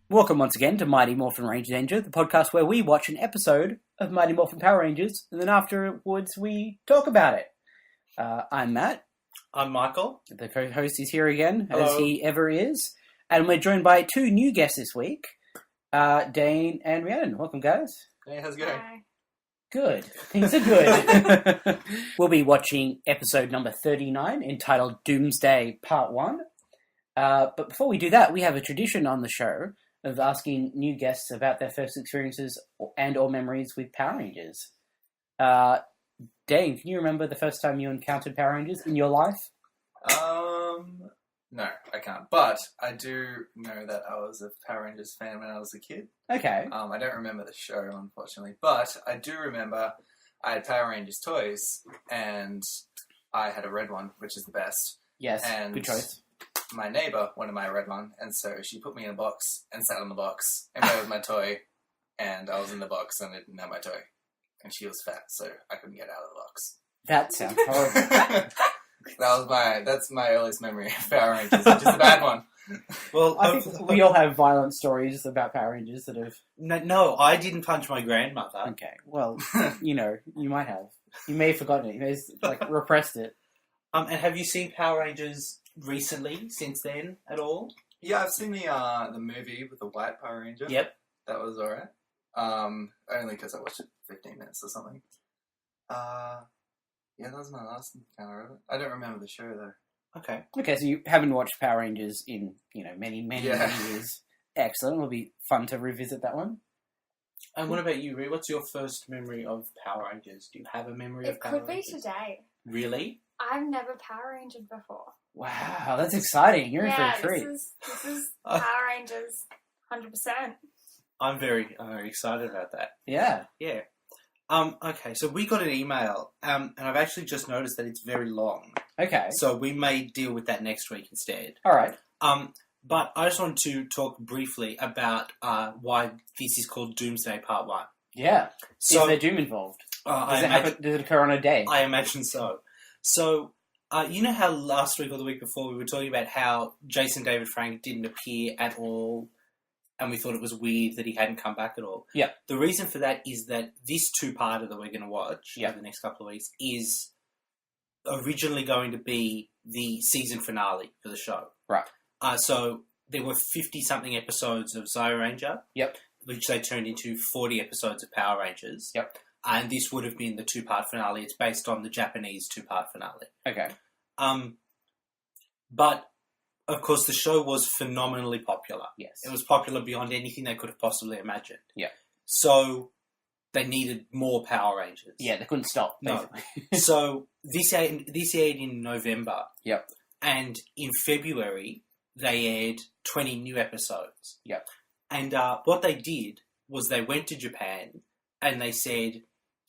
Welcome once again to Mighty Morphin Ranger, the podcast where we watch an episode of Mighty Morphin Power Rangers, and then afterwards we talk about it. I'm Matt. I'm Michael. The co-host is here again, Hello. as he ever is. And we're joined by two new guests this week, Dane and Rhi. Welcome, guys. Hey, how's it going? Hi. Good. Things are good. We'll be watching episode number 39, entitled Doomsday Part 1. But before we do that, we have a tradition on the show of asking new guests about their first experiences and or memories with Power Rangers. Dane, can you remember the first time you encountered Power Rangers in your life? No, I can't. But I do know that I was a Power Rangers fan when I was a kid. Okay. I don't remember the show, unfortunately. But I do remember I had Power Rangers toys, and I had a red one, which is the best. Yes, And good choice. my neighbour wanted my red one, and so she put me in a box and sat on the box and played with my toy, and I was in the box and I didn't have my toy. And she was fat, so I couldn't get out of the box. That sounds horrible. That's my earliest memory of Power Rangers, which is a bad one. Well, I think we all have violent stories about Power Rangers that have... no, I didn't punch my grandmother. Okay, well, you might have. You may have forgotten it. You may have, repressed it. And have you seen Power Rangers recently, since then, at all? Yeah, I've seen the movie with the white Power Ranger. Yep. That was alright. Only because I watched it 15 minutes or something. Yeah, that was my last encounter of it. I don't remember the show, though. Okay. Okay, so you haven't watched Power Rangers in, many Yeah. years. Excellent. It'll be fun to revisit that one. And what about you, Rhi? What's your first memory of Power Rangers? Do you have a memory of It Power could be Rangers? today. Really? I've never Power Rangered before. Wow, that's exciting. You're in for a treat. This is Power Rangers, 100%. I'm very excited about that. Yeah. Yeah. Okay, so we got an email, and I've actually just noticed that it's very long. Okay. So we may deal with that next week instead. All right. But I just wanted to talk briefly about why this is called Doomsday Part 1. Yeah. So, is there Doom involved? I Does it occur on a day? I imagine so. So, you know how last week or the week before we were talking about how Jason David Frank didn't appear at all, and we thought it was weird that he hadn't come back at all? Yeah. The reason for that is that this two-parter that we're going to watch Yeah. over the next couple of weeks is originally going to be the season finale for the show. Right. So there were 50-something episodes of Zio Ranger. Yep. Which they turned into 40 episodes of Power Rangers. Yep. And this would have been the two-part finale. It's based on the Japanese two-part finale. Okay. But, of course, the show was phenomenally popular. Yes. It was popular beyond anything they could have possibly imagined. Yeah. So they needed more Power Rangers. Yeah, they couldn't stop, No. basically. So this aired in November. Yep. And in February, they aired 20 new episodes. Yep. And what they did was they went to Japan and they said,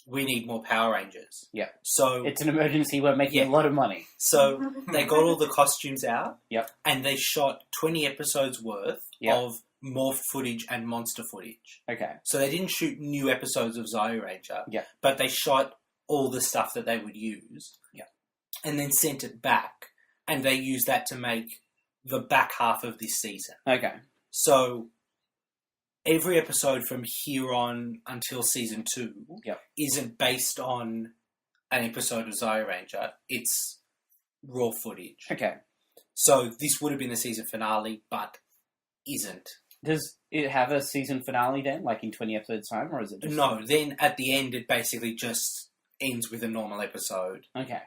we need more Power Rangers. Yeah. So It's an emergency. We're making Yeah. a lot of money. so they got all the costumes out. Yep. And they shot 20 episodes worth Yep. of morph footage and monster footage. Okay. So they didn't shoot new episodes of Zio Ranger. Yeah. But they shot all the stuff that they would use. Yeah. And then sent it back. And they used that to make the back half of this season. Okay. So every episode from here on until season 2 Yep. isn't based on an episode of Zio Ranger. It's raw footage. Okay. So this would have been the season finale, but isn't. Does it have a season finale then, like in 20 episodes time, or is it just... No, then at the end it basically just ends with a normal episode. Okay.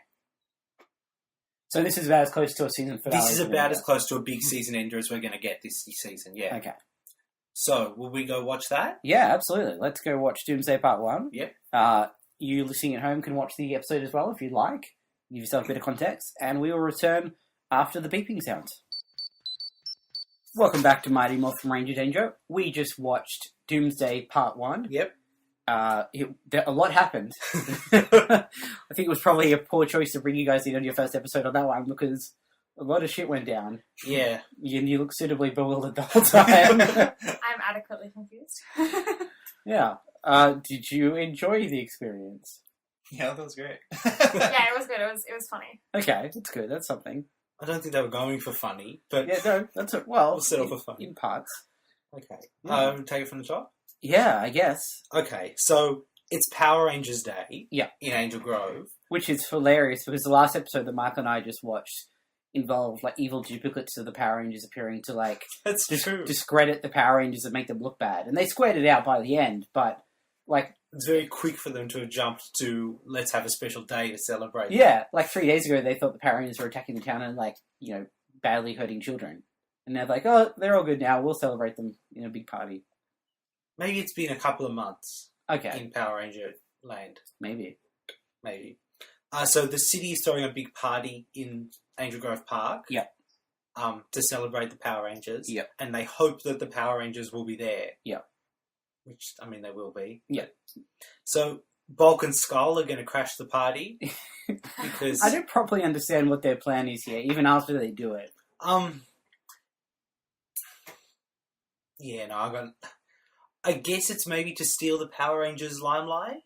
So this is about as close to a season finale. This is as we about get. as close to a big season ender as we're going to get this season, yeah. Okay. So, will we go watch that? Yeah, absolutely. Let's go watch Doomsday Part 1. Yep. You listening at home can watch the episode as well if you'd like. Give yourself a bit of context. And we will return after the beeping sounds. Welcome back to Mighty Morphin Ranger Danger. We just watched Doomsday Part 1. Yep. A lot happened. I think it was probably a poor choice to bring you guys in on your first episode on that one because a lot of shit went down. Yeah. You look suitably bewildered the whole time. I'm adequately confused. Yeah. Did you enjoy the experience? Yeah, that was great. Yeah, it was good. It was funny. Okay, that's good. That's something. I don't think they were going for funny, but Yeah, no, that's it. Well, We'll settle for fun. in parts. Okay. Yeah. Take it from the top? Yeah, I guess. Okay, so it's Power Rangers Day Yeah. in Angel Grove. Which is hilarious because the last episode that Mark and I just watched involved like evil duplicates of the Power Rangers appearing to like That's true. discredit the Power Rangers and make them look bad. And they squared it out by the end, but like It's very quick for them to have jumped to let's have a special day to celebrate. yeah, like 3 days ago they thought the Power Rangers were attacking the town and like, you know, badly hurting children. And they're like, oh, they're all good now. We'll celebrate them in a big party. Maybe it's been a couple of months Okay, in Power Ranger land. maybe. So the city is throwing a big party in Angel Grove Park. Yep. To celebrate the Power Rangers. Yep. And they hope that the Power Rangers will be there. Yep. Which, I mean, they will be. Yep. So Bulk and Skull are going to crash the party because I don't properly understand what their plan is here, even after they do it. Yeah, no, I guess it's maybe to steal the Power Rangers limelight.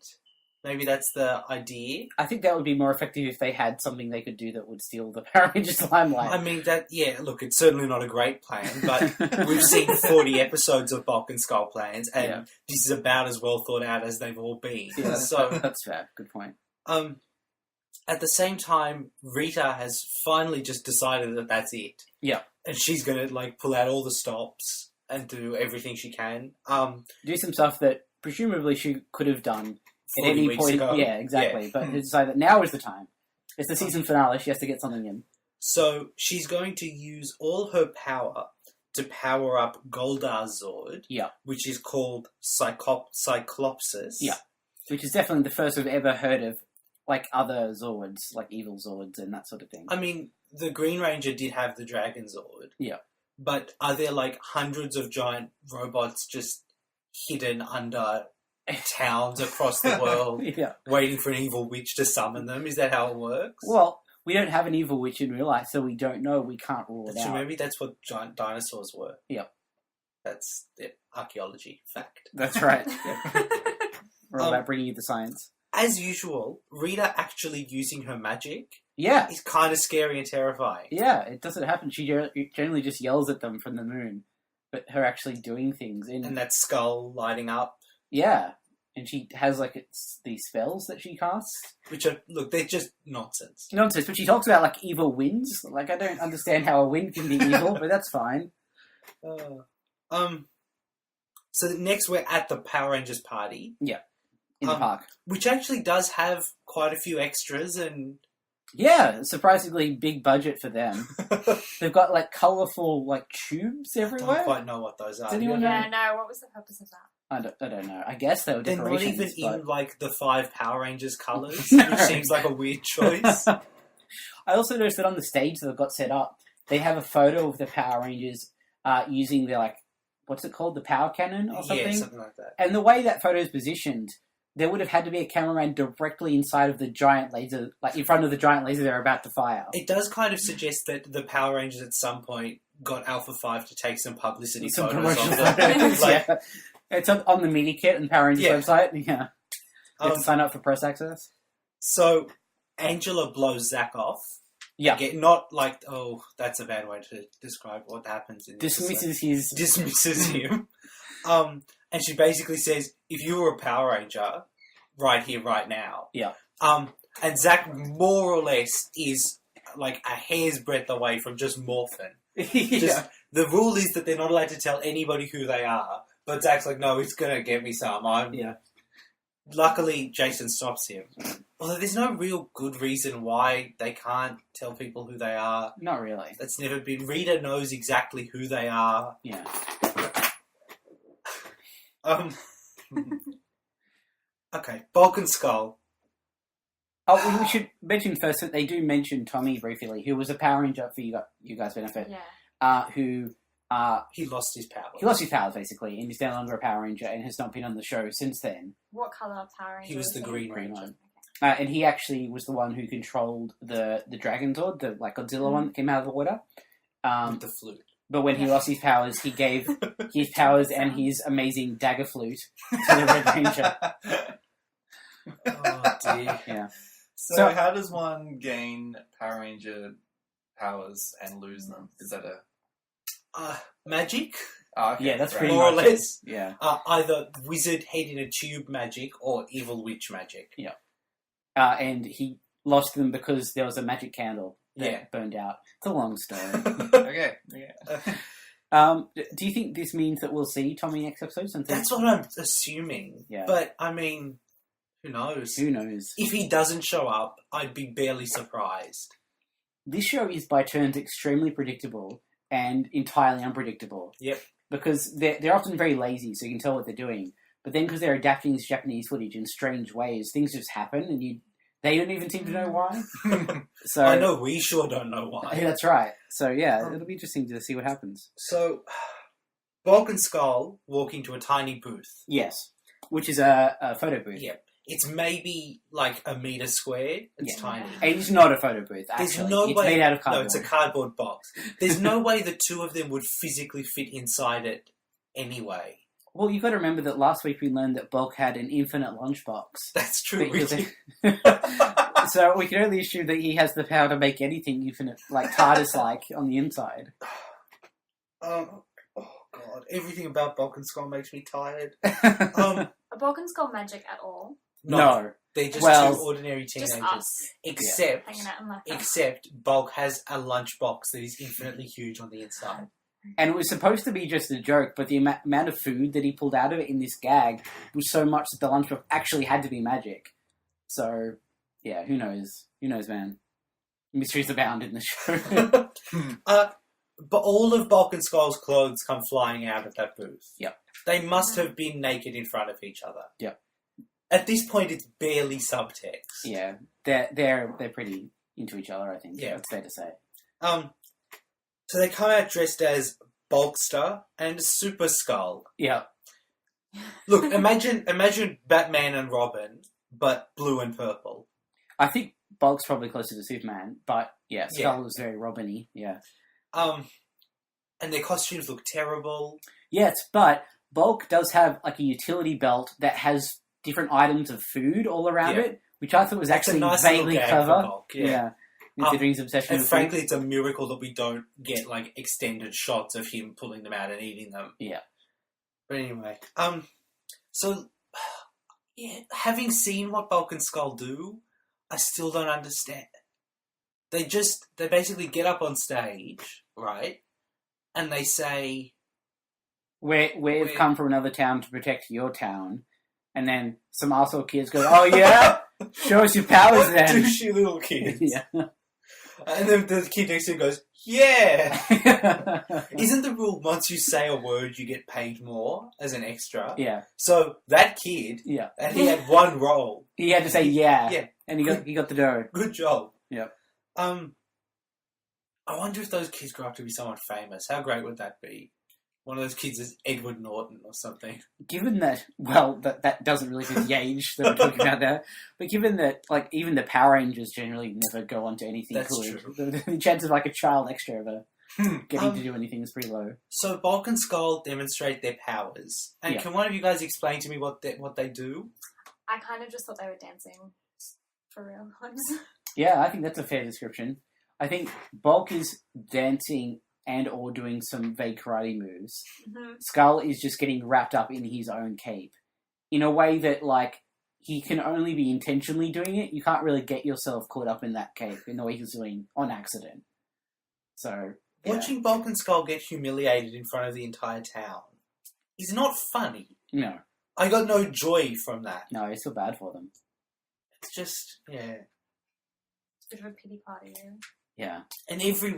Maybe that's the idea. I think that would be more effective if they had something they could do that would steal the Power Rangers limelight. I mean, look, it's certainly not a great plan, but we've seen 40 episodes of Bulk and Skull plans, and this is about as well thought out as they've all been. Yeah, So, that's fair. Good point. at the same time, Rita has finally just decided that that's it. Yeah. And she's going to, like, pull out all the stops and do everything she can. Do some stuff that presumably she could have done at 40 any weeks point. ago. Yeah, exactly. Yeah. But they decided that now is the time. It's the season finale. She has to get something in. So she's going to use all her power to power up Goldar's Zord, Yeah. which is called Cyclopsis. Yeah. Which is definitely the first we've ever heard of, like, other Zords, like evil Zords and that sort of thing. I mean, the Green Ranger did have the Dragon Zord. Yeah. But are there, like, hundreds of giant robots just hidden under towns across the world Yeah. waiting for an evil witch to summon them? Is that how it works? Well, we don't have an evil witch in real life, so we don't know. We can't rule it So out. maybe that's what giant dinosaurs were. Yep. That's the archaeology fact. That's right. We're all about bringing you the science. As usual, Rita actually using her magic Yeah. is kind of scary and terrifying. Yeah, it doesn't happen. She generally just yells at them from the moon. But her actually doing things. And that skull lighting up, Yeah. And she has, like, these spells that she casts. which are, look, they're just nonsense. Nonsense, but she talks about, like, evil winds. Like, I don't understand how a wind can be evil, but that's fine. So next we're at the Power Rangers party, In the park. which actually does have quite a few extras and Yeah, surprisingly big budget for them. They've got, like, colourful, like, tubes I everywhere. don't quite know what those are. Does anyone Yeah, no, what was the purpose of that? I don't know. I guess they were They're not decorations. even but... in, like, the 5 Power Rangers colours, No. which seems like a weird choice. I also noticed that on the stage that they've got set up, they have a photo of the Power Rangers using their, like, what's it called? The power cannon or something? Yeah, something like that. And the way that photo is positioned, there would have had to be a cameraman directly inside of the giant laser, like in front of the giant laser they're about to fire. It does kind of suggest that the Power Rangers at some point got Alpha 5 to take some publicity Some photos promotional of them. photos, Like, yeah. It's on the mini kit and Power Rangers Yeah. website. Yeah. You have to um, sign up for press access. so Angela blows Zack off. Yeah. Again, not like, oh, that's a bad way to describe what happens in this episode. Dismisses him. And she basically says, if you were a Power Ranger, right here, right now. Yeah. And Zack more or less is like a hair's breadth away from just morphin. yeah. The rule is that they're not allowed to tell anybody who they are. But Zack's like, no, it's going to get me some. Yeah. Luckily, Jason stops him. Although there's no real good reason why they can't tell people who they are. Not really. That's never been... Rita knows exactly who they are. Yeah. Okay, Bulk and Skull. Oh, we should mention first that they do mention Tommy briefly, who was a Power Ranger for you guys' benefit. Yeah. Who He lost his power. he lost his powers basically, and he's no longer a Power Ranger, and has not been on the show since then. What colour Power Ranger? He was the Green Green Ranger. one. And he actually was the one who controlled the Dragon Zord, the like Godzilla one that came out of the water. With the flute. But when he lost his powers, he gave his powers and his amazing dagger flute to the Red Ranger. Oh, dear. Yeah. So how does one gain Power Ranger powers and lose them? Is that a... Magic? Oh, okay. Yeah, that's right. pretty More or much less. it. Yeah. Either wizard head in a tube magic or evil witch magic. And he lost them because there was a magic candle that Yeah. burned out. It's a long story. Okay. Yeah. Do you think this means that we'll see Tommy next episode? That's what I'm assuming. Yeah. But, I mean, who knows? Who knows? If he doesn't show up, I'd be barely surprised. This show is by turns extremely predictable and entirely unpredictable. Yep. Because they're often very lazy, so you can tell what they're doing. But then because they're adapting this Japanese footage in strange ways, things just happen and they don't even seem to know why. So I know we sure don't know why. Yeah, that's right. So yeah, it'll be interesting to see what happens. So, Bulk and Skull walk into a tiny booth. Yes. Which is a photo booth. Yeah. It's maybe like a meter squared. It's Yeah. tiny. It's not a photo booth, There's actually. no it's way. made out of No, cardboard. it's a cardboard box. There's no way the two of them would physically fit inside it anyway. Well, you've got to remember that last week we learned that Bulk had an infinite lunchbox. That's true. Because so we can only assume that he has the power to make anything infinite, like TARDIS-like, on the inside. Oh god, everything about Bulk and Skull makes me tired. Are Balkans got magic at all? No. They're just Well, two ordinary teenagers. Just us Except, hanging out in Lacka. except Bulk has a lunchbox that is infinitely huge on the inside. And it was supposed to be just a joke, but the amount of food that he pulled out of it in this gag was so much that the lunchbox actually had to be magic. So, yeah, who knows? Who knows, man? Mysteries abound in the show. But all of Bulk and Skull's clothes come flying out of that booth. Yep. They must have been naked in front of each other. Yep. At this point, it's barely subtext. Yeah, they're pretty into each other, I think. Yeah. It's fair to say. So they come out dressed as Bulkster and Super Skull. Yeah. Look, imagine Batman and Robin, but blue and purple. I think Bulk's probably closer to Superman, but yeah, Skull Yeah. is very Robin-y, yeah. And their costumes look terrible. Yes, but Bulk does have like a utility belt that has different items of food all around Yeah. it, which I thought was That's a actually nice little vaguely gag for clever. Bulk, yeah. Considering his obsession And with frankly, food. it's a miracle that we don't get like extended shots of him pulling them out and eating them. Yeah. But anyway, so yeah, having seen what Bulk and Skull do, I still don't understand. They basically get up on stage, right? And they say, We've come from another town to protect your town. And then some arsehole kids go, oh yeah? Show us your powers "What then. douchey little kids?" Yeah. And then the kid next to him goes, "Yeah." Isn't the rule once you say a word, you get paid more as an extra? Yeah. So that kid, Yeah. and he had one role. He had to say yeah. Yeah. And he got the dough. Good job. Yep. I wonder if those kids grow up to be someone famous. How great would that be? One of those kids is Edward Norton or something. Given that, well, that doesn't really fit the age that we're talking about there, but given that, like, even the Power Rangers generally never go on to anything That's good, true. the chance of, like, a child extra ever getting to do anything is pretty low. So Bulk and Skull demonstrate their powers. And Yeah. can one of you guys explain to me what they do? I kind of just thought they were dancing for real ones. Yeah, I think that's a fair description. I think Bulk is dancing and or doing some vague karate moves. Mm-hmm. Skull is just getting wrapped up in his own cape in a way that, like, he can only be intentionally doing it. You can't really get yourself caught up in that cape in the way he's doing on accident. So, yeah. Watching Bulk and Skull get humiliated in front of the entire town is not funny. No, I got no joy from that. no, it's so bad for them. It's just, yeah. It's a bit of a pity party, really. Yeah. And every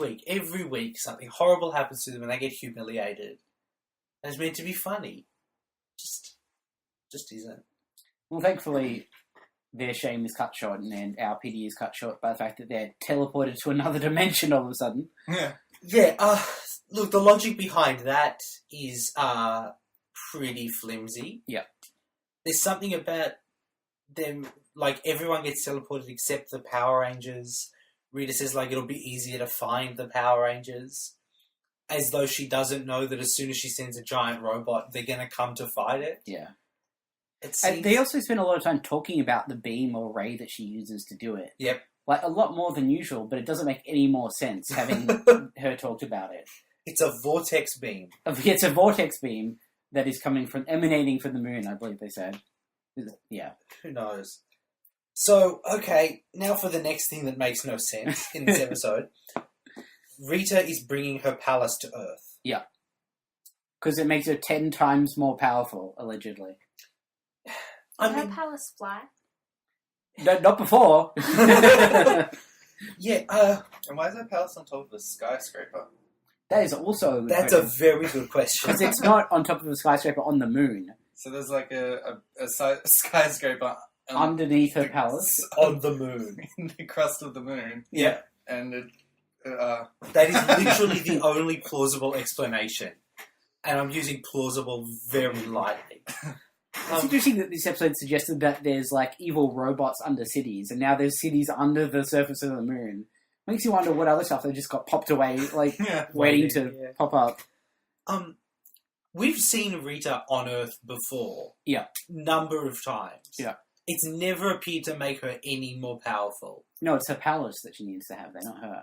week, something horrible happens to them and they get humiliated. And it's meant to be funny. Just isn't. Well, thankfully, their shame is cut short and our pity is cut short by the fact that they're teleported to another dimension all of a sudden. Yeah. Yeah, look, the logic behind that is pretty flimsy. Yeah. There's something about them, like, everyone gets teleported except the Power Rangers. Rita says, like, it'll be easier to find the Power Rangers. As though she doesn't know that as soon as she sends a giant robot, they're going to come to fight it. Yeah. It And seems... they also spend a lot of time talking about the beam or ray that she uses to do it. Yep. Like, a lot more than usual, but it doesn't make any more sense having her talked about it. It's a vortex beam. It's a vortex beam that is emanating from the moon, I believe they said. Yeah. Who knows? So, okay, now for the next thing that makes no sense in this episode. Rita is bringing her palace to Earth. Yeah. Because it makes her 10 times more powerful, allegedly. Did her palace fly? No, not before. Yeah, And why is that palace on top of a skyscraper? That is also that's a very good question. Because it's not on top of a skyscraper on the moon. So there's like a skyscraper Underneath her palace. On the moon. in the crust of the moon. Yeah. And it, That is literally the only plausible explanation. And I'm using plausible very lightly. It's interesting that this episode suggested that there's like evil robots under cities, and now there's cities under the surface of the moon. Makes you wonder what other stuff they just got popped away, like waiting to pop up. We've seen Rita on Earth before. Yeah. Number of times. Yeah. It's never appeared to make her any more powerful. No, it's her palace that she needs to have there, not her.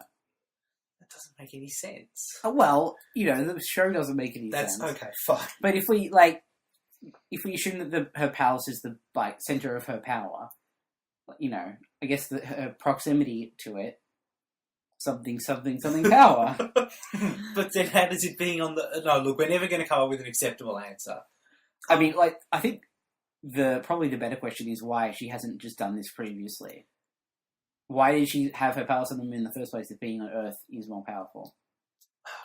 That doesn't make any sense. Oh, well, the show doesn't make any sense. That's okay, fine. But if we assume that her palace is the center of her power, I guess her proximity to it, something power. But then how does it being on the... No, look, we're never going to come up with an acceptable answer. I mean, I think probably the better question is why she hasn't just done this previously. Why did she have her palace on the moon in the first place if being on Earth is more powerful?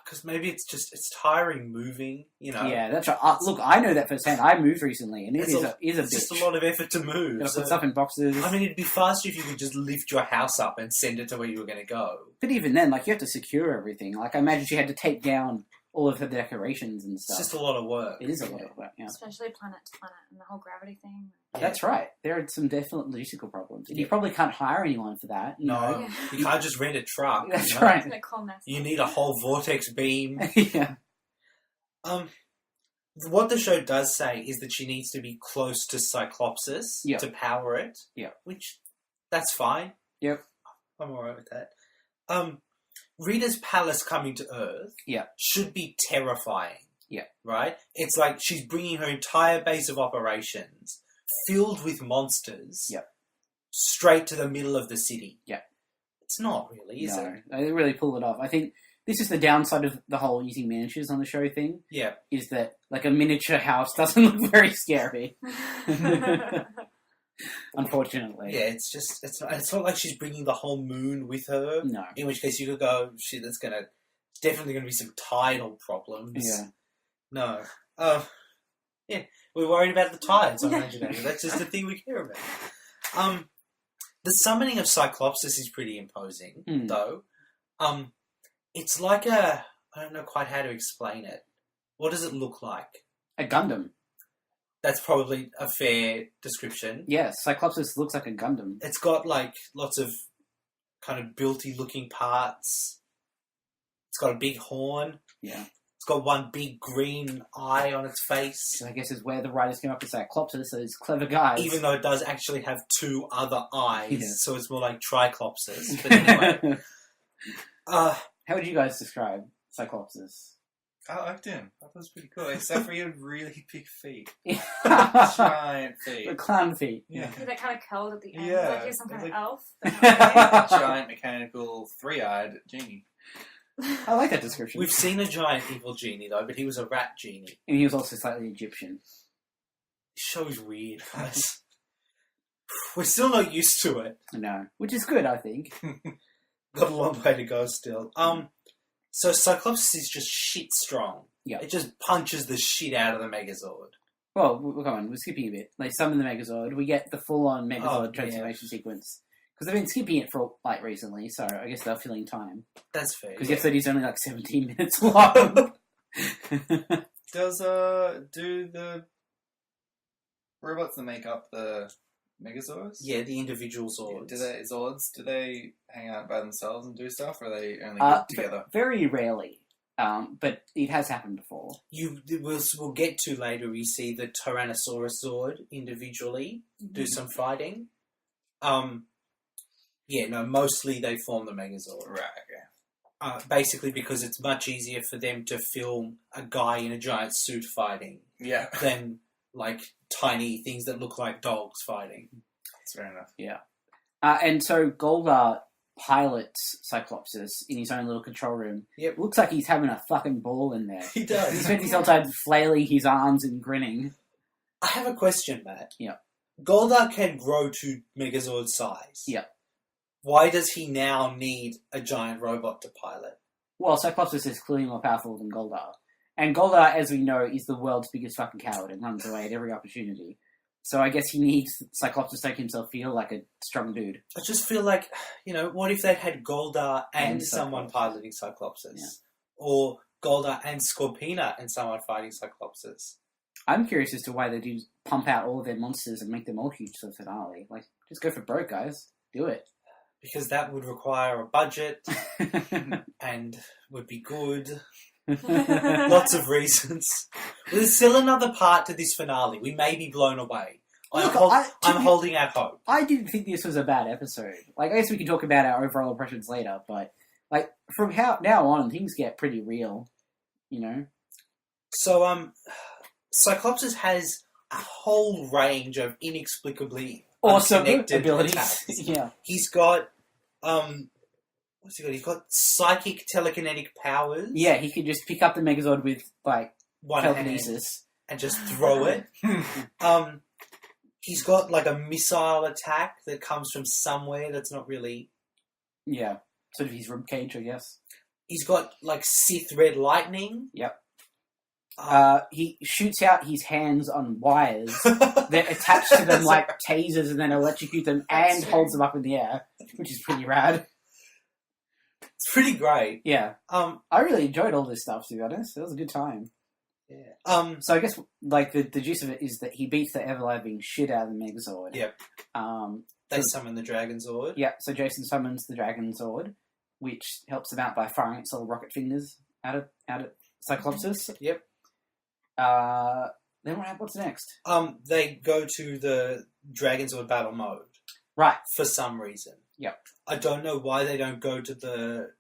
Because maybe it's tiring moving, Yeah, that's right. Look, I know that firsthand. I moved recently, and is a It's bitch. just a lot of effort to move. Gotta put stuff in boxes. I mean, it'd be faster if you could just lift your house up and send it to where you were going to go. But even then, you have to secure everything. I imagine she had to take down all of her decorations and stuff. It's just a lot of work. It is a lot of work, yeah. Especially planet to planet and the whole gravity thing. Yeah. That's right. There are some definite logistical problems. And you probably can't hire anyone for that. No, Yeah. you can't just rent a truck. That's right. It's like cool mess. You need a whole vortex beam. Yeah. What the show does say is that she needs to be close to Cyclopsis Yeah. to power it. Yeah. Which, that's fine. Yep. I'm alright with that. Rita's palace coming to Earth should be terrifying. Yeah. Right? It's like she's bringing her entire base of operations filled with monsters straight to the middle of the city. Yeah. It's not really, is it? No, they really pull it off. I think this is the downside of the whole using miniatures on the show thing. Yeah. Is that, a miniature house doesn't look very scary. Unfortunately. Yeah, it's not like she's bringing the whole moon with her. No. In which case you could go, shit, definitely going to be some tidal problems. Yeah. No. Yeah, we're worried about the tides on Imaginary. That's just the thing we care about. The summoning of Cyclopsis is pretty imposing, though. It's like I don't know quite how to explain it. What does it look like? A Gundam. That's probably a fair description. Yes, Cyclopsis looks like a Gundam. It's got lots of kind of built-y looking parts. It's got a big horn. Yeah. It's got one big green eye on its face. So I guess is where the writers came up with Cyclopsis, those clever guys. Even though it does actually have two other eyes, Yeah. so it's more like Triclopsis. But anyway, How would you guys describe Cyclopsis? I liked him. That was pretty cool. Except for he had really big feet. The Giant feet. clown feet. Yeah. That kind of curled at the end. Yeah, Like you're some it's kind of like- elf. But not really. Giant mechanical three-eyed genie. I like that description. we've seen a giant evil genie, though, but he was a rat genie. And he was also slightly Egyptian. This show's weird, guys. We're still not used to it. No. Which is good, I think. Got a long way to go still. So Cyclopsis is just shit strong. Yeah. It just punches the shit out of the Megazord. Well, come on, we're skipping a bit. They summon the Megazord. We get the full-on Megazord transformation sequence. Because they've been skipping it for recently, so I guess they're filling time. That's fair. Because the episode is only 17 minutes long. Does do the robots that make up the Megazords? Yeah, the individual Zords. Do they hang out by themselves and do stuff, or are they only group together? Very rarely. But it has happened before. We'll get to later. We see the Tyrannosaurus Zord individually do some fighting. Mostly they form the Megazord. Right. basically because it's much easier for them to film a guy in a giant suit fighting Yeah. than, like, tiny things that look like dogs fighting. That's fair enough. Yeah. And so Goldar pilots Cyclopsis in his own little control room. Yep. Looks like he's having a fucking ball in there. He He does. spends his whole time flailing his arms and grinning. I have a question, Matt. Yeah. Goldar can grow to Megazord size. Yeah. Why does he now need a giant robot to pilot? Well, Cyclopsis is clearly more powerful than Goldar. And Goldar, as we know, is the world's biggest fucking coward and runs away at every opportunity. So I guess he needs Cyclopsis to make himself feel like a strong dude. I just feel like, what if they'd had Goldar and And someone Cyclopsis. piloting Cyclopsis? Yeah. Or Goldar and Scorpina and someone fighting Cyclopsis? I'm curious as to why they do pump out all of their monsters and make them all huge for the finale. Like, just go for broke, guys. Do it. Because that would require a budget and would be good. Lots of reasons. There's still another part to this finale. We may be blown away. Look, I'm holding out hope. I didn't think this was a bad episode. Like, I guess we can talk about our overall impressions later, but, like, from now on, things get pretty real, So, Cyclopsis has a whole range of inexplicably Awesome unconnected abilities. attacks. Yeah. He's got, what's he got? He's got psychic telekinetic powers. Yeah, he could just pick up the Megazord with, like, One hand telekinesis. and just throw it. He's got like a missile attack that comes from somewhere that's not really. Yeah. Sort of his ribcage, I guess. He's got like Sith red lightning. Yep. He shoots out his hands on wires that attach to them like tasers and then electrocute them That's and true. holds them up in the air, which is pretty rad. It's pretty great. Yeah. Um, I really enjoyed all this stuff, to be honest. It was a good time. yeah. So I guess, like, the gist of it is that he beats the ever-living shit out of the Megazord. Yep. They summon the Dragon Zord. Yeah, so Jason summons the Dragon Zord, which helps him out by firing its little rocket fingers out of Cyclopsis. Yep. Then what's next? They go to the Dragon Zord battle mode Right. for some reason. Yep. I don't know why they don't go to the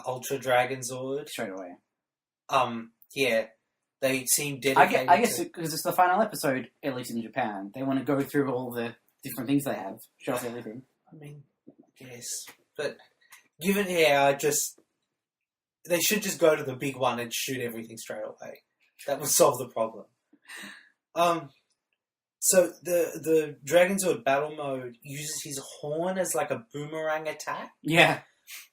Ultra Dragon Zord. Straight away. Yeah. They seem I dedicated guess to... because it's the final episode, at least in Japan, they want to go through all the different things they have, show us everything. I mean, yes. But given they should just go to the big one and shoot everything straight away. That would solve the problem. So the Dragon Zord battle mode uses his horn as like a boomerang attack, Yeah,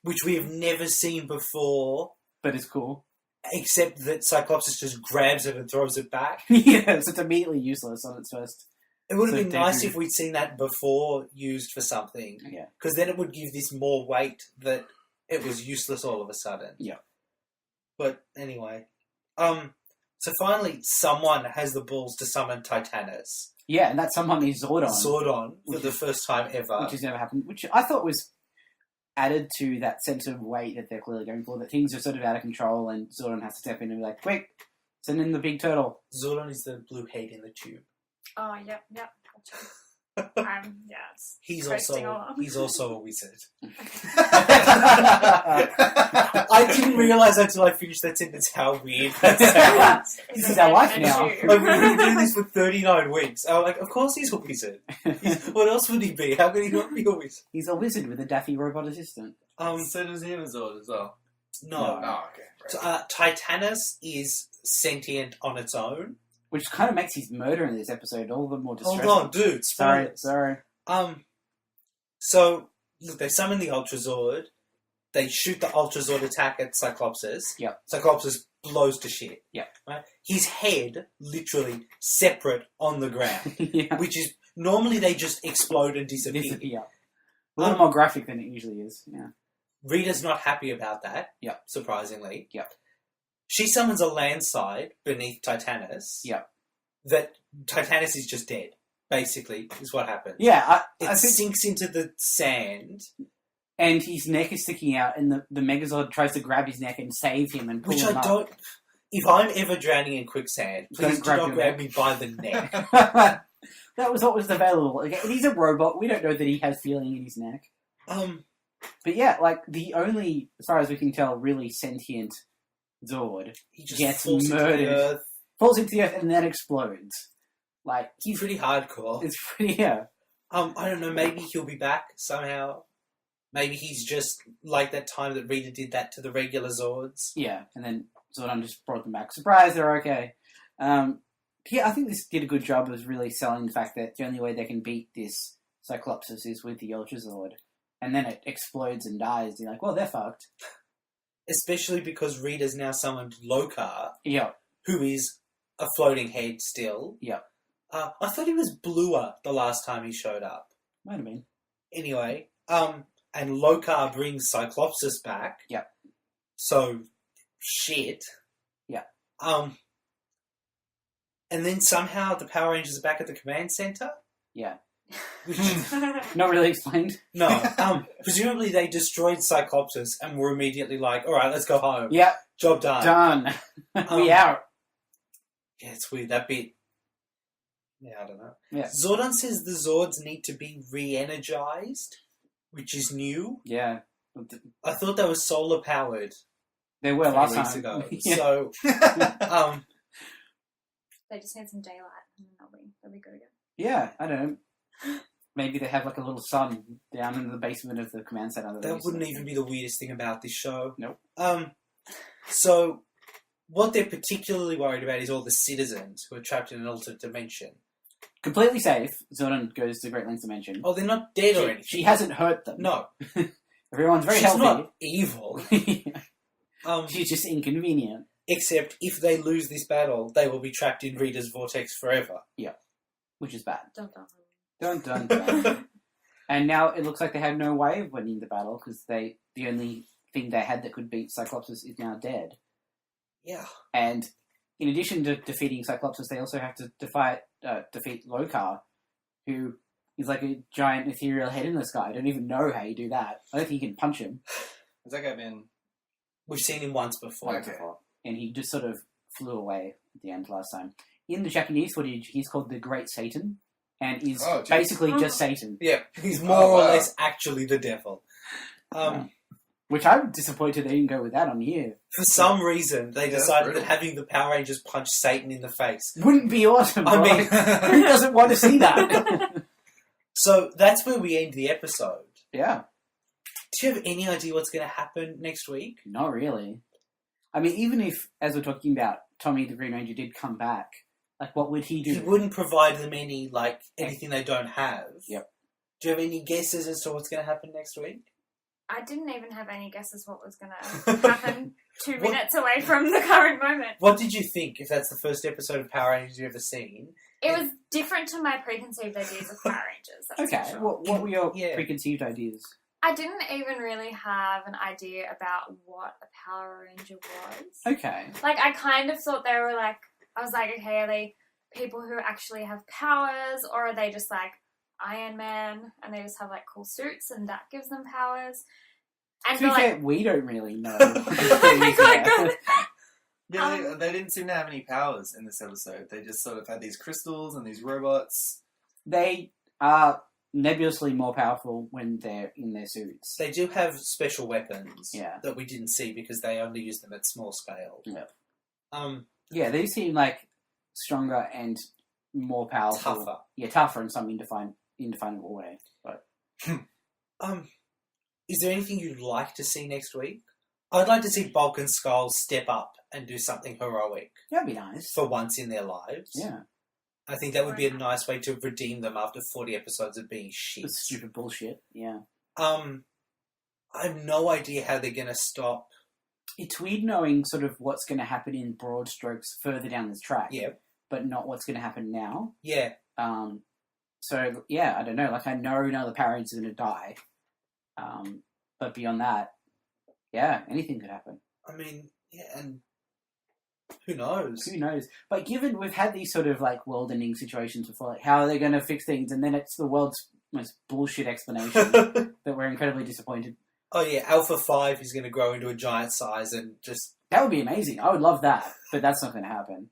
which we have never seen before, but it's cool. except that Cyclopsis just grabs it and throws it back. Yeah, so it's immediately useless on its first. It would have So been nice debut. if we'd seen that before used for something, Yeah. because then it would give this more weight that it was useless all of a sudden. Yeah. But anyway, so finally someone has the balls to summon Titanus, Yeah, and that's someone is Zordon, Zordon, for Which the is- first time ever. which has never happened, which I thought was added to that sense of weight that they're clearly going for, that things are sort of out of control and Zordon has to step in and be like, quick, send in the big turtle. Zordon is the blue head in the tube. Oh, yep. Gotcha. Yes. He's Coasting also along. he's also a wizard. I I didn't realise until I finished that sentence how weird that sounds. This is our life now. Like, we've been doing this for 39 weeks. I'm like, of course he's a wizard. What else would he be? How could he not be a wizard? He's a wizard with a daffy robot assistant. So does the Amazon as well. No. Oh, okay. Right. So, Titanus is sentient on its own. Which kind of makes his murder in this episode all the more distressing. Hold on, dude. Sorry. spoilers. So, look, they summon the Ultrazord. They shoot the Ultrazord attack at Cyclopsis. Yep. Cyclopsis blows to shit. Yep. Right? His head, literally, separate on the ground. Yeah. Which is, normally they just explode and disappear. Disappear. A little more graphic than it usually is. Yeah. Rita's not happy about that. Yep. Surprisingly. Yep. She summons a landslide beneath Titanus. Yep. That Titanus is just dead, basically, is what happens. Yeah, It I think... sinks into the sand, And his neck is sticking out, and the Megazord tries to grab his neck and save him and pull which him I up. don't... If I'm ever drowning in quicksand, Don't please do grab not your grab neck. me by the neck. That was what was available. Okay, he's a robot. We don't know that he has feeling in his neck. But yeah, like, the only, as far as we can tell, really sentient Zord He just gets falls into the murdered. earth. Falls into the earth and then explodes. Like, He's pretty hardcore. it's pretty, yeah. I don't know, maybe he'll be back somehow. Maybe he's just like that time that Rita did that to the regular Zords. Yeah, and then Zordon just brought them back. Surprise, they're okay. Yeah, I think this did a good job of really selling the fact that the only way they can beat this Cyclopsis is with the Ultra Zord. And then it explodes and dies. You're like, well, they're fucked. Especially because Rita's now summoned Lokar, Yeah, who is a floating head still. yeah. I thought he was bluer the last time he showed up. Might have been. Anyway, and Lokar brings Cyclopsis back. Yeah. So, shit. Yeah. And then somehow the Power Rangers are back at the command center. Yeah. Which, Not really explained. no. Presumably they destroyed Cyclopsis and were immediately like, alright, let's go home. Yeah, Job done. done. We out. Yeah, it's weird. That bit... Yeah, I don't know. Yeah. Zordon says the Zords need to be re-energized, which is new. Yeah. I thought they were solar-powered They were 20 last weeks time. ago. Yeah. So, They just need some daylight and they'll be good again. Yeah, I don't know. Maybe they have like a little sun down in the basement of the command center. that wouldn't even be the weirdest thing about this show. Nope. So, what they're particularly worried about is all the citizens who are trapped in an alternate dimension. Completely safe. Zordon goes to great lengths to mention. Oh, they're not dead or anything. She hasn't hurt them. No. Everyone's very She's healthy. not evil. She's just inconvenient. Except if they lose this battle, they will be trapped in Rita's vortex forever. Which is bad. Dun, dun, Dun dun dun. And now it looks like they have no way of winning the battle because the only thing they had that could beat Cyclopsis is now dead. Yeah. And in addition to defeating Cyclopsis, they also have to defeat Lokar, who is like a giant ethereal head in the sky. I don't even know how you do that. I don't think you can punch him. Has that guy been... We've seen him once before. Okay. And he just sort of flew away at the end last time. In the Japanese footage, he's called the Great Satan, and is Oh, geez. basically just Satan. Yeah, he's more or less actually the devil. Which I'm disappointed they didn't go with that on here. For some reason, they decided brutal. that having the Power Rangers punch Satan in the face. Wouldn't be awesome. I mean, who doesn't want to see that? So that's where we end the episode. Yeah, Do you have any idea what's going to happen next week? not really. I mean, even if, as we're talking about, Tommy the Green Ranger did come back, like, what would he do? He wouldn't provide them anything they don't have. Yep. Do you have any guesses as to what's going to happen next week? I didn't even have any guesses what was going to happen 2 minutes away from the current moment. What did you think, if that's the first episode of Power Rangers you've ever seen? It was different to my preconceived ideas of Power Rangers. That's Okay, for sure. what were your Yeah. preconceived ideas? I didn't even really have an idea about what a Power Ranger was. Okay. Like, I kind of thought they were like, I was like, okay, are they people who actually have powers, or are they just like Iron Man and they just have like cool suits and that gives them powers? And To be like, fair, we don't really know. oh my god. Yeah, they didn't seem to have any powers in this episode. They just sort of had these crystals and these robots. They are nebulously more powerful when they're in their suits. They do have special weapons Yeah. that we didn't see because they only use them at small scale. Yeah. Yeah, they seem like stronger and more powerful. Tougher. Yeah, tougher in some indefinable way. But Is there anything you'd like to see next week? I'd like to see Bulk and Skull step up and do something heroic that'd be nice. for once in their lives. Yeah. I think that would be a nice way to redeem them after 40 episodes of being shit. It's stupid bullshit. Yeah. I have no idea how they're going to stop. It's weird knowing sort of what's going to happen in broad strokes further down this track. Yeah. But not what's going to happen now. Yeah. So, yeah, I don't know. Like, I know none of the Power Rangers are going to die. But beyond that, yeah, anything could happen. I mean, yeah, and who knows? Who knows? But given we've had these sort of, like, world-ending situations before, like, how are they going to fix things? And then it's the world's most bullshit explanation that we're incredibly disappointed. Oh, yeah, Alpha 5 is going to grow into a giant size and just... That would be amazing. I would love that. But that's not going to happen.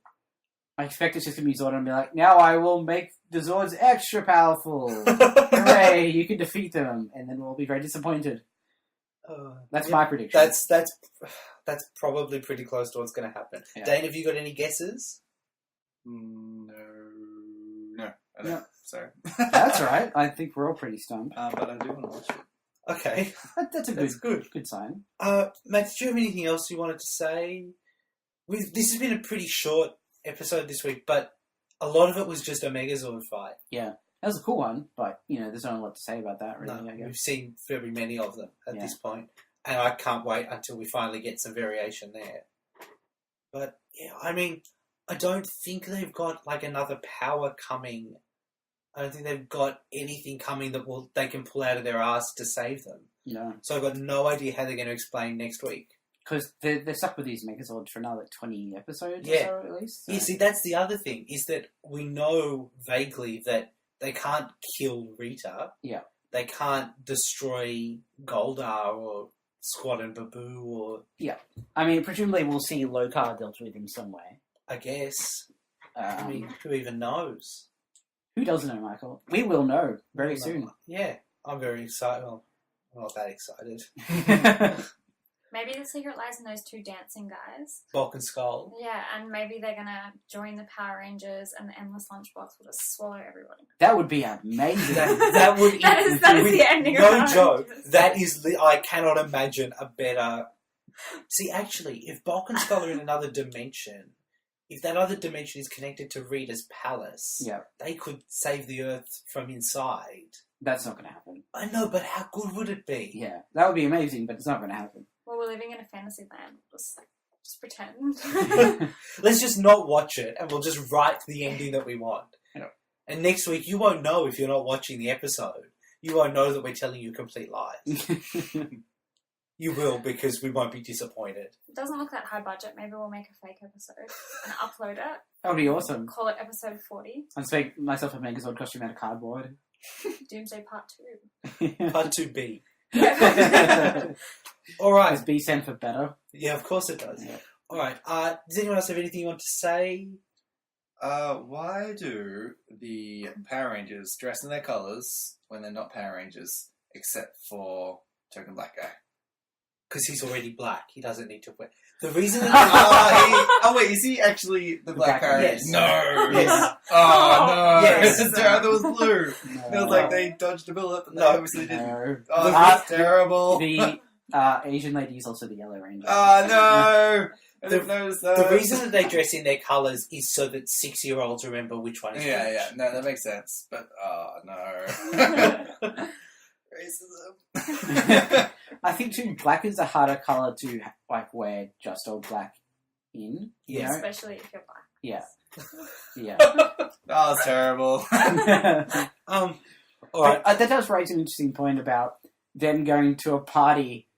I expect it's just going to be Zordon and be like, now I will make the Zords extra powerful. Hooray, you can defeat them. And then we'll be very disappointed. That's my prediction. That's probably pretty close to what's going to happen. Yeah. Dane, have you got any guesses? No, I don't. No. Sorry. That's all right. I think we're all pretty stumped. But I do want to watch it. Okay. That's a good sign. Matt, did you have anything else you wanted to say? This has been a pretty short episode this week, but a lot of it was just a Megazord fight. Yeah. That was a cool one, but, there's not a lot to say about that, really, No, I guess. we've seen very many of them at Yeah. this point, and I can't wait until we finally get some variation there. But, yeah, I mean, I don't think they've got, another power coming. I don't think they've got anything coming that they can pull out of their ass to save them. No. So I've got no idea how they're going to explain next week. Because they're stuck with these Megazords for another 20 episodes Yeah. or so, at least. So. Yeah, see, that's the other thing, is that we know vaguely that they can't kill Rita. Yeah. They can't destroy Goldar or Squad and Babu or... Yeah. I mean, presumably we'll see Lokar dealt with in some way. I guess. I mean, who even knows? Who doesn't know, Michael? We will know very soon. Yeah, I'm very excited. Well, I'm not that excited. Maybe the secret lies in those two dancing guys. Bulk and Skull. Yeah, and maybe they're gonna join the Power Rangers, and the endless lunchbox will just swallow everybody. That would be amazing. That would... that is the ending. No of joke. That is... I cannot imagine a better... See, actually, if Bulk and Skull are in another dimension... If that other dimension is connected to Rita's palace, Yeah. they could save the Earth from inside. That's not going to happen. I know, but how good would it be? Yeah, that would be amazing, but it's not going to happen. Well, we're living in a fantasy land. Just pretend. Let's just not watch it, and we'll just write the ending that we want. Yeah. And next week, you won't know if you're not watching the episode. You won't know that we're telling you complete lies. You will, because we won't be disappointed. It doesn't look that high budget. Maybe we'll make a fake episode and upload it. That would be awesome. Call it episode 40. I'd make myself a Megazord costume out of cardboard. Doomsday Part 2. Part 2B. Yeah. All right. Does B stand for better? Yeah, of course it does. Yeah. All right. Does anyone else have anything you want to say? Why do the Power Rangers dress in their colours when they're not Power Rangers, except for Token Black Guy? Because he's already black. He doesn't need to wear... The reason that... Wait, is he actually the Black Power Ranger? Yes. No! Yes. Oh, no! Yes. I thought it was blue. No. It was like they dodged a bullet, but they No. obviously didn't. No. Oh, that's terrible. The Asian lady is also the Yellow Ranger. Oh, no! I didn't notice that. The reason that they dress in their colours is so that 6-year-olds remember which one is which. Yeah, no, that makes sense. But, no. Racism. I think too, black is a harder colour to wear just all black in. You know? Especially if you're black. Yeah. Yeah. That was terrible. All right. But, that does raise an interesting point about them going to a party.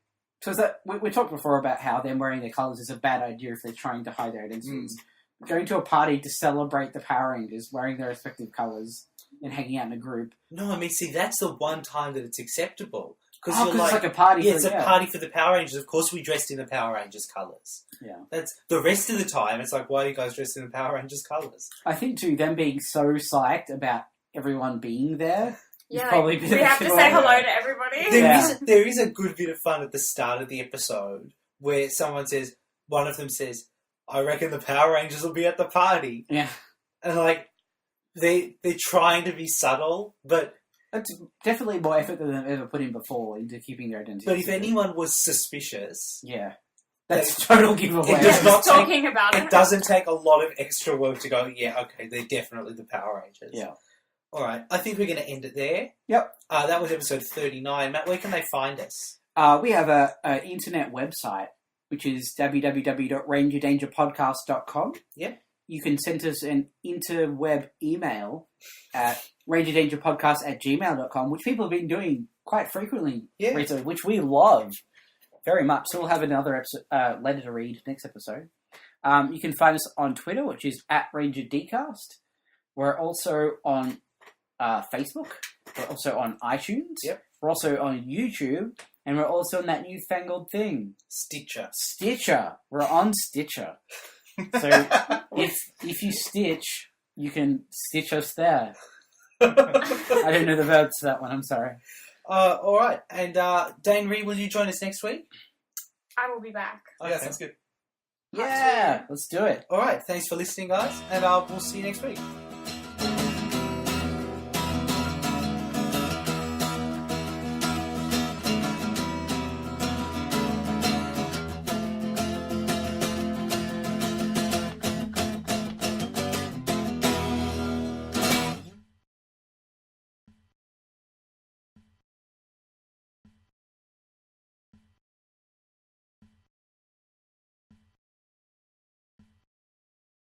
Because we talked before about how them wearing their colours is a bad idea if they're trying to hide their identities. Going to a party to celebrate the Power Rangers wearing their respective colours and hanging out in a group. No, I mean, see, that's the one time that it's acceptable. Because it's like a party. Yeah, it's a party for the Power Rangers. Of course, we dressed in the Power Rangers colours. Yeah. That's the rest of the time. It's like, why are you guys dressed in the Power Rangers colours? I think too, them being so psyched about everyone being there. Yeah, probably we have to say hello to everybody. There is a good bit of fun at the start of the episode where one of them says, I reckon the Power Rangers will be at the party. Yeah. And they're trying to be subtle, but It's definitely more effort than they've ever put in before into keeping their identity. if anyone was suspicious, yeah, that's total giveaway. It does not talking about it doesn't take a lot of extra work to go, yeah, okay, they're definitely the Power Rangers. Yeah. All right, I think we're going to end it there. Yep. That was episode 39. Matt, where can they find us? We have an internet website, which is www.rangerdangerpodcast.com. Yep. You can send us an interweb email at rangerdangerpodcast@gmail.com, which people have been doing quite frequently recently, which we love very much. So we'll have another episode, letter to read next episode. You can find us on Twitter, which is @RangerDcast. We're also on Facebook. We're also on iTunes. Yep. We're also on YouTube. And we're also on that newfangled thing. Stitcher. We're on Stitcher. So if you stitch, you can stitch us there. I don't know the verbs to that one, I'm sorry. All right. And Dane and Rhi, will you join us next week? I will be back. Yeah, sounds good. Yeah, let's do it. All right. Thanks for listening, guys. And we'll see you next week.